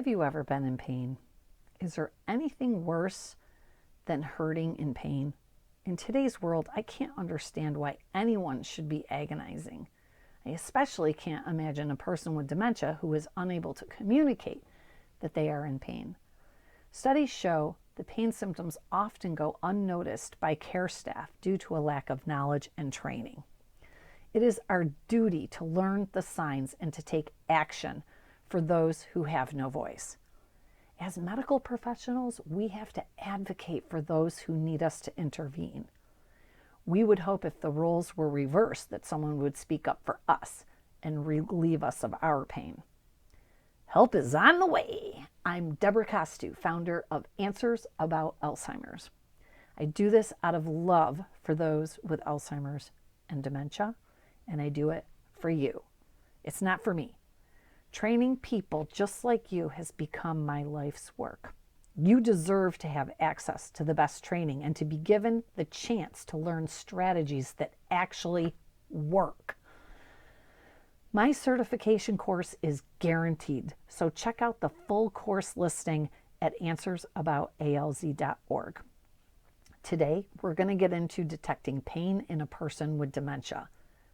Have you ever been in pain? Is there anything worse than hurting in pain? In today's world, I can't understand why anyone should be agonizing. I especially can't imagine a person with dementia who is unable to communicate that they are in pain. Studies show the pain symptoms often go unnoticed by care staff due to a lack of knowledge and training. It is our duty to learn the signs and to take action for those who have no voice. As medical professionals, we have to advocate for those who need us to intervene. We would hope if the roles were reversed that someone would speak up for us and relieve us of our pain. Help is on the way. I'm Debra, founder of Answers About Alzheimer's. I do this out of love for those with Alzheimer's and dementia, and I do it for you. It's not for me. Training people just like you has become my life's work. You deserve to have access to the best training and to be given the chance to learn strategies that actually work. My certification course is guaranteed, so check out the full course listing at answersaboutalz.org. Today, we're going to get into detecting pain in a person with dementia.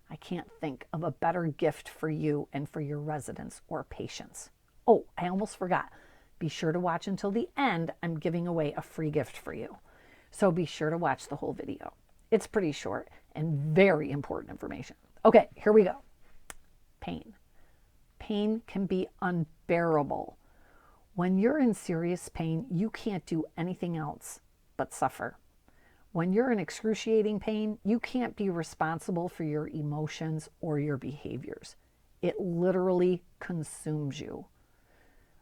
I can't think of a better gift for you and for your residents or patients. Oh, I almost forgot. Be sure to watch until the end. I'm giving away a free gift for you. So be sure to watch the whole video. It's pretty short and very important information. Okay, here we go. Pain. Pain can be unbearable. When you're in serious pain, you can't do anything else but suffer. When you're in excruciating pain, you can't be responsible for your emotions or your behaviors. It literally consumes you.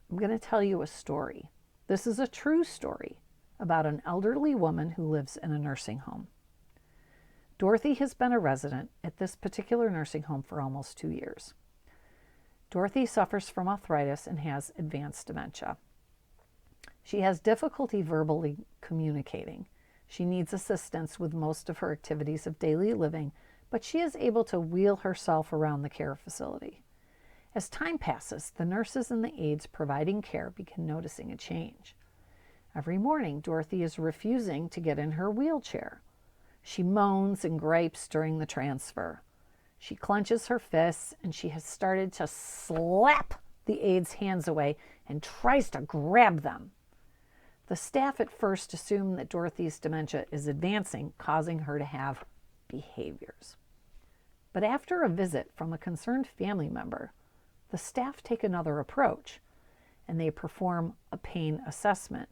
I'm going to tell you a story. This is a true story about an elderly woman who lives in a nursing home. Dorothy has been a resident at this particular nursing home for almost 2 years. Dorothy suffers from arthritis and has advanced dementia. She has difficulty verbally communicating. She needs assistance with most of her activities of daily living, but she is able to wheel herself around the care facility. As time passes, the nurses and the aides providing care begin noticing a change. Every morning, Dorothy is refusing to get in her wheelchair. She moans and gripes during the transfer. She clenches her fists, and she has started to slap the aide's hands away and tries to grab them. The staff at first assume that Dorothy's dementia is advancing, causing her to have behaviors. But after a visit from a concerned family member, the staff take another approach, and they perform a pain assessment,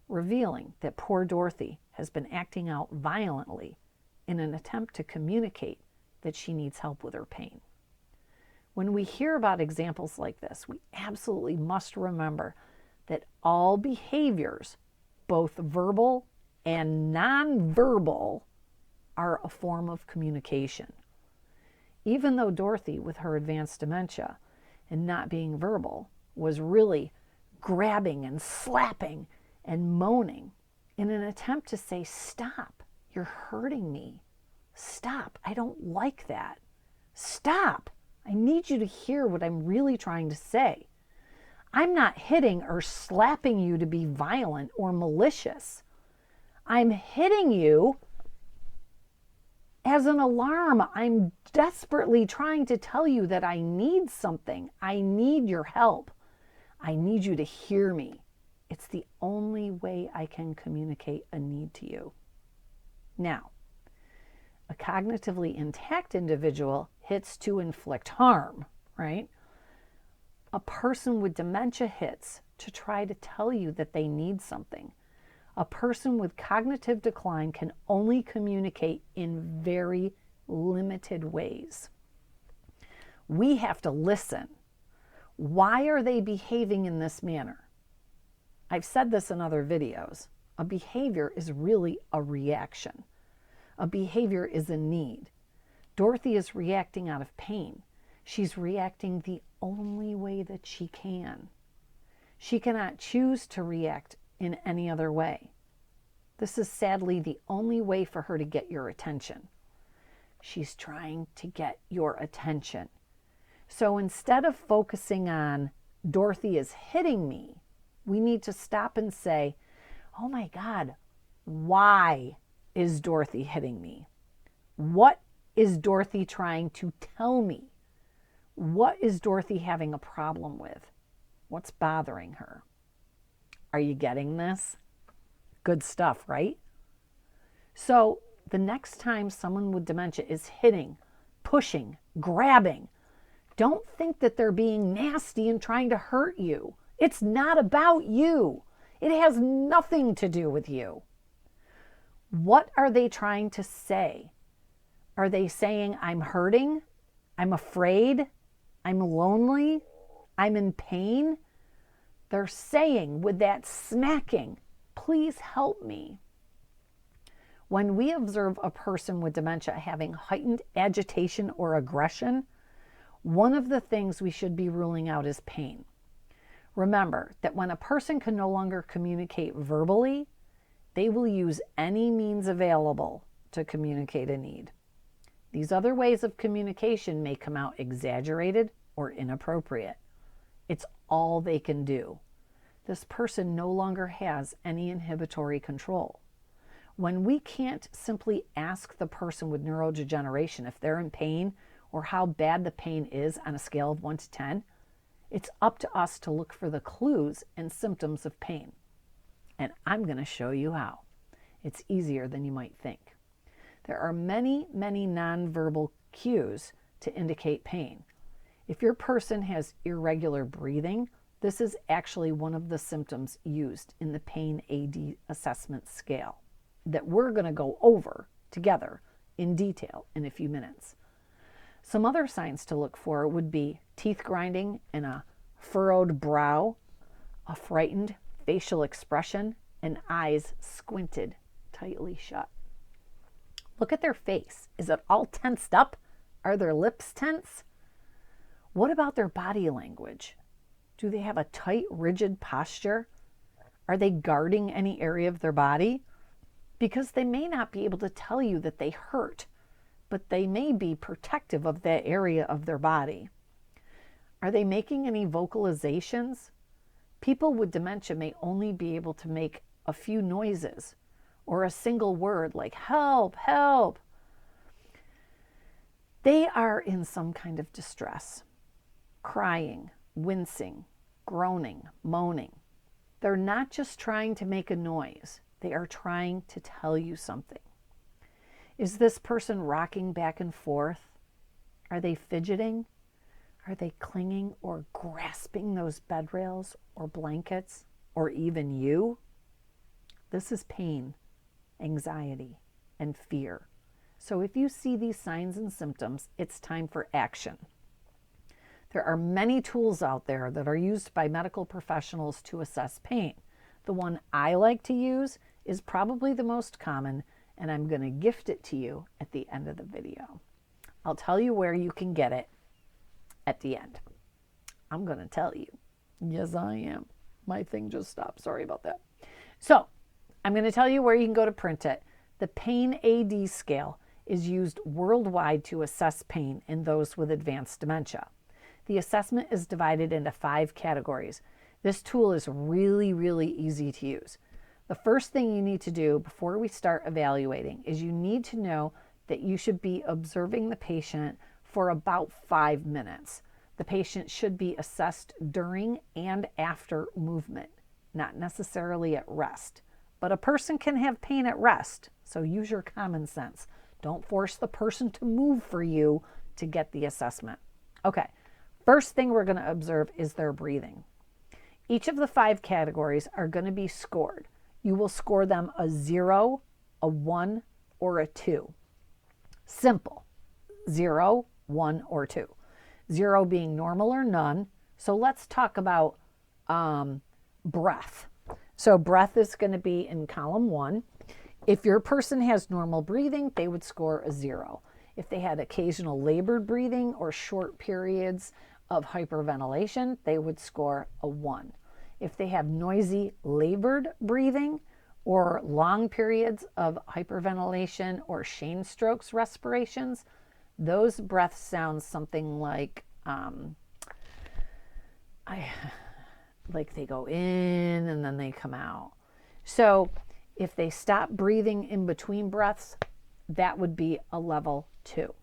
revealing that poor Dorothy has been acting out violently in an attempt to communicate that she needs help with her pain. When we hear about examples like this, we absolutely must remember that all behaviors, both verbal and nonverbal, are a form of communication. Even though Dorothy, with her advanced dementia and not being verbal, was really grabbing and slapping and moaning in an attempt to say, "Stop, you're hurting me. Stop, I don't like that. Stop, I need you to hear what I'm really trying to say. I'm not hitting or slapping you to be violent or malicious. I'm hitting you as an alarm. I'm desperately trying to tell you that I need something. I need your help. I need you to hear me. It's the only way I can communicate a need to you." Now, a cognitively intact individual hits to inflict harm, right? A person with dementia hits to try to tell you that they need something. A person with cognitive decline can only communicate in very limited ways. We have to listen. Why are they behaving in this manner? I've said this in other videos. A behavior is really a reaction. A behavior is a need. Dorothy is reacting out of pain. She's reacting the only way that she can. She cannot choose to react in any other way. This is sadly the only way for her to get your attention. She's trying to get your attention. So instead of focusing on Dorothy is hitting me, We need to stop and say, oh my God, why is Dorothy hitting me? What is Dorothy trying to tell me? What is Dorothy having a problem with? What's bothering her? Are you getting this? Good stuff, right? So the next time someone with dementia is hitting, pushing, grabbing, don't think that they're being nasty and trying to hurt you. It's not about you. It has nothing to do with you. What are they trying to say? Are they saying, I'm hurting? I'm afraid? I'm lonely? I'm in pain? They're saying with that smacking, please help me. When we observe a person with dementia having heightened agitation or aggression, one of the things we should be ruling out is pain. Remember that when a person can no longer communicate verbally, they will use any means available to communicate a need. These other ways of communication may come out exaggerated or inappropriate. It's all they can do. This person no longer has any inhibitory control. When we can't simply ask the person with neurodegeneration if they're in pain or how bad the pain is on a scale of 1 to 10, it's up to us to look for the clues and symptoms of pain. And I'm going to show you how. It's easier than you might think. There are many, many nonverbal cues to indicate pain. If your person has irregular breathing, this is actually one of the symptoms used in the PAINAD assessment scale that we're going to go over together in detail in a few minutes. Some other signs to look for would be teeth grinding and a furrowed brow, a frightened facial expression, and eyes squinted tightly shut. Look at their face. Is it all tensed up? Are their lips tense? What about their body language? Do they have a tight, rigid posture? Are they guarding any area of their body? Because they may not be able to tell you that they hurt, but they may be protective of that area of their body. Are they making any vocalizations? People with dementia may only be able to make a few noises or a single word like help, help. They are in some kind of distress, crying, wincing, groaning, moaning. They're not just trying to make a noise. They are trying to tell you something. Is this person rocking back and forth? Are they fidgeting? Are they clinging or grasping those bed rails or blankets or even you? This is pain, anxiety, and fear. So if you see these signs and symptoms, it's time for action. There are many tools out there that are used by medical professionals to assess pain. The one I like to use is probably the most common, and I'm going to gift it to you at the end of the video. I'll tell you where you can get it at the end. I'm going to tell you. Yes, I am. My thing just stopped. Sorry about that. So I'm going to tell you where you can go to print it. The PAINAD scale is used worldwide to assess pain in those with advanced dementia. The assessment is divided into 5 categories. This tool is really, really easy to use. The first thing you need to do before we start evaluating is you need to know that you should be observing the patient for about 5 minutes. The patient should be assessed during and after movement, not necessarily at rest. But a person can have pain at rest, so use your common sense. Don't force the person to move for you to get the assessment. Okay, first thing we're going to observe is their breathing. Each of the 5 categories are going to be scored. You will score them a 0, a 1, or a 2. Simple. 0, 1, or 2. 0 being normal or none. So let's talk about breath. So breath is going to be in column 1. If your person has normal breathing, they would score a 0. If they had occasional labored breathing or short periods of hyperventilation, they would score a 1. If they have noisy labored breathing or long periods of hyperventilation or Shane strokes respirations, those breaths sound something like, like they go in and then they come out. So if they stop breathing in between breaths, that would be a level 2.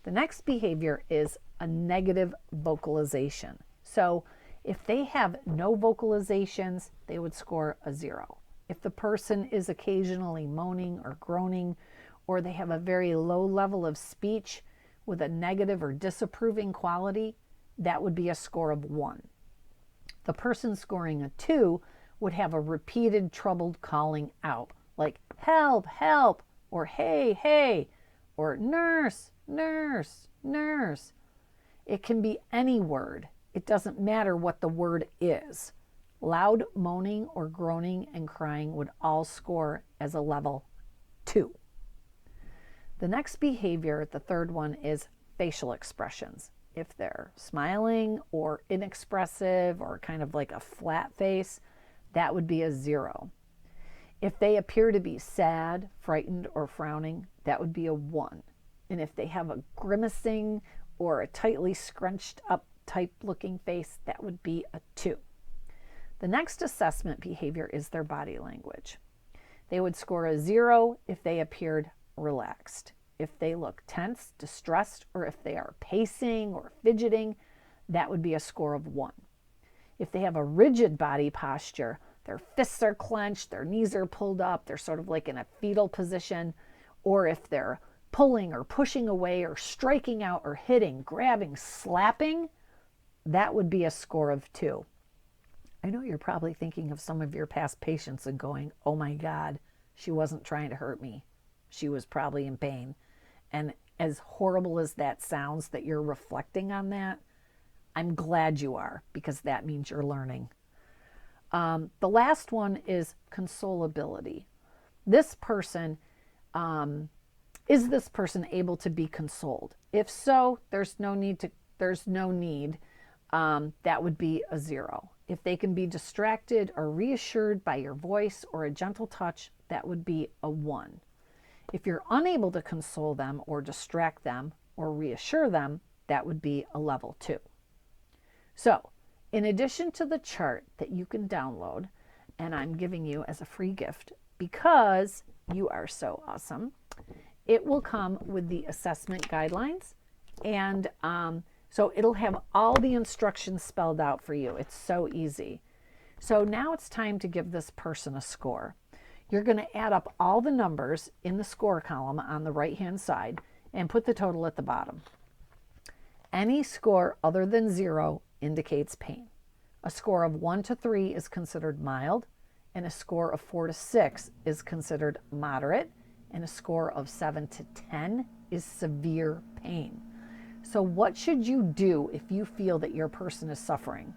The next behavior is a negative vocalization. So if they have no vocalizations, they would score a 0. If the person is occasionally moaning or groaning, or they have a very low level of speech with a negative or disapproving quality, that would be a score of 1. The person scoring a 2 would have a repeated troubled calling out, like help, help, or hey, hey, or nurse, nurse, nurse. It can be any word. It doesn't matter what the word is. Loud moaning or groaning and crying would all score as a level 2. The next behavior, the third one, is facial expressions. If they're smiling or inexpressive or kind of like a flat face, that would be a 0. If they appear to be sad, frightened, or frowning, that would be a 1. And if they have a grimacing or a tightly scrunched up type looking face, that would be a 2. The next assessment behavior is their body language. They would score a 0 if they appeared relaxed. If they look tense, distressed, or if they are pacing or fidgeting, that would be a score of 1. If they have a rigid body posture, their fists are clenched, their knees are pulled up, they're sort of like in a fetal position, or if they're pulling or pushing away or striking out or hitting, grabbing, slapping, that would be a score of 2. I know you're probably thinking of some of your past patients and going, oh my God, she wasn't trying to hurt me. She was probably in pain. And as horrible as that sounds that you're reflecting on that, I'm glad you are, because that means you're learning. The last one is consolability. This person, is this person able to be consoled? If so, there's no need. That would be a 0. If they can be distracted or reassured by your voice or a gentle touch, that would be a 1. If you're unable to console them or distract them or reassure them, that would be a level 2. So, in addition to the chart that you can download, and I'm giving you as a free gift because you are so awesome, it will come with the assessment guidelines, and so it'll have all the instructions spelled out for you. It's so easy. So now it's time to give this person a score. You're going to add up all the numbers in the score column on the right-hand side and put the total at the bottom. Any score other than 0 indicates pain. A score of 1 to 3 is considered mild, and a score of 4 to 6 is considered moderate, and a score of 7 to 10 is severe pain. So what should you do if you feel that your person is suffering?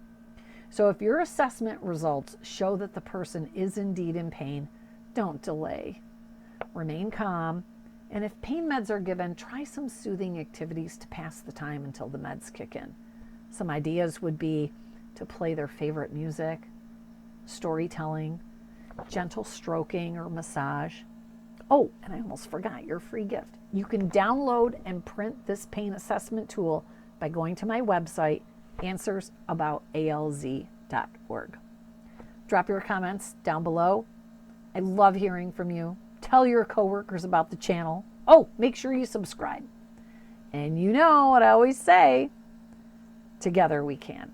So if your assessment results show that the person is indeed in pain, don't delay. Remain calm, and if pain meds are given, try some soothing activities to pass the time until the meds kick in. Some ideas would be to play their favorite music, storytelling, gentle stroking or massage. Oh, and I almost forgot your free gift. You can download and print this pain assessment tool by going to my website, answeraboutalz.org. Drop your comments down below. I love hearing from you. Tell your coworkers about the channel. Oh, make sure you subscribe. And you know what I always say, together we can.